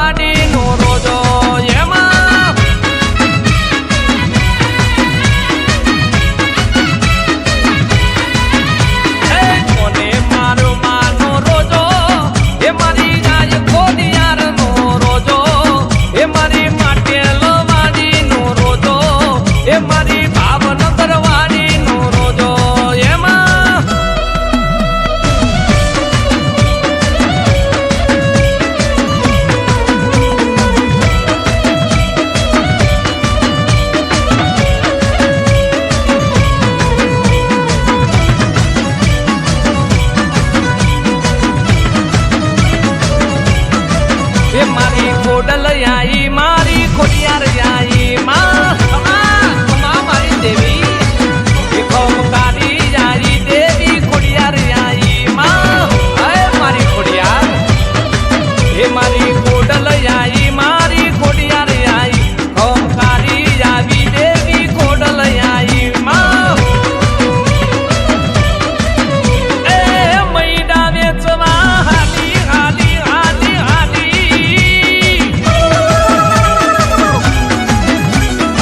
વાડી નો રોજો એમાં કોને મારો માનો રોજો એ મારી જાય ખોડિયાર નો રોજો એ મારી માટેલ વાડી નો રોજો એ મારી ભાવનગર વાડી નો રોજો એમાં એ મારી ખોડલ આઈ મારી ખોડિયાર આઈ માં મારી દેવી એ ખોમકારી આઈ દેવી ખોડિયાર આઈ માં હે મારી ખોડિયાર એ મારી ખોડલ આઈ મારી ખોડિયાર આઈ ખોમકારી આવી દેવી ખોડલ આઈ માં એ મૈડા વેચવા હાલી હાલી હાલી હાલી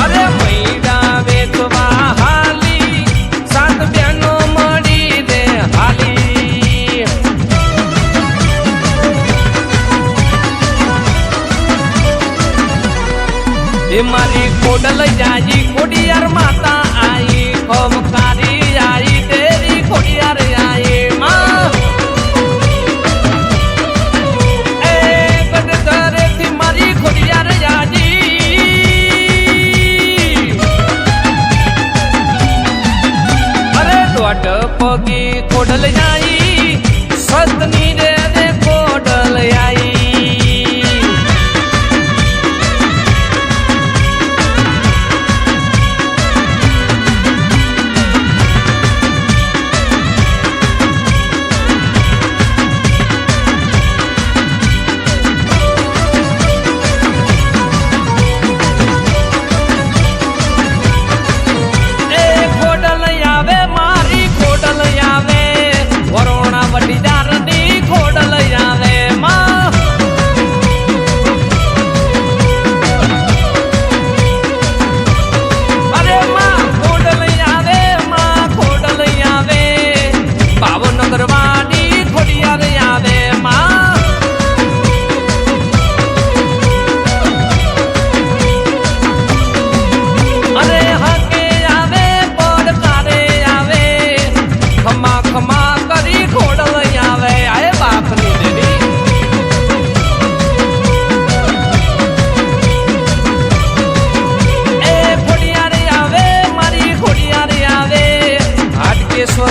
અરે મૈડા વેચવા હાલી સાત બેનો મળી રે હાલી એ મારી ખોડલ જાજી ખોડિયાર માતા આઈ ખોમકારી આઈ તેરી ખોડિયાર આઈ માં એ ગઢધરેથી મારી ખોડિયાર જાજી અરે દોઢ પગી ખોડલ જાઈ સતની રે રે ખોડલ આઈ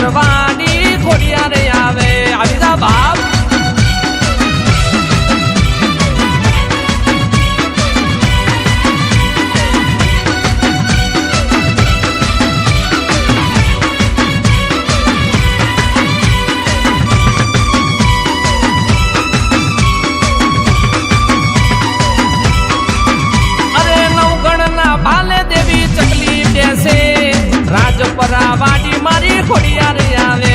વાડી ખોડિયાર આવે આવી જા બાપ અરે નવગણ ના ભાલે દેવી ચકલી બેસે રાજપરા વાડી મારી ખોડિયાર આવે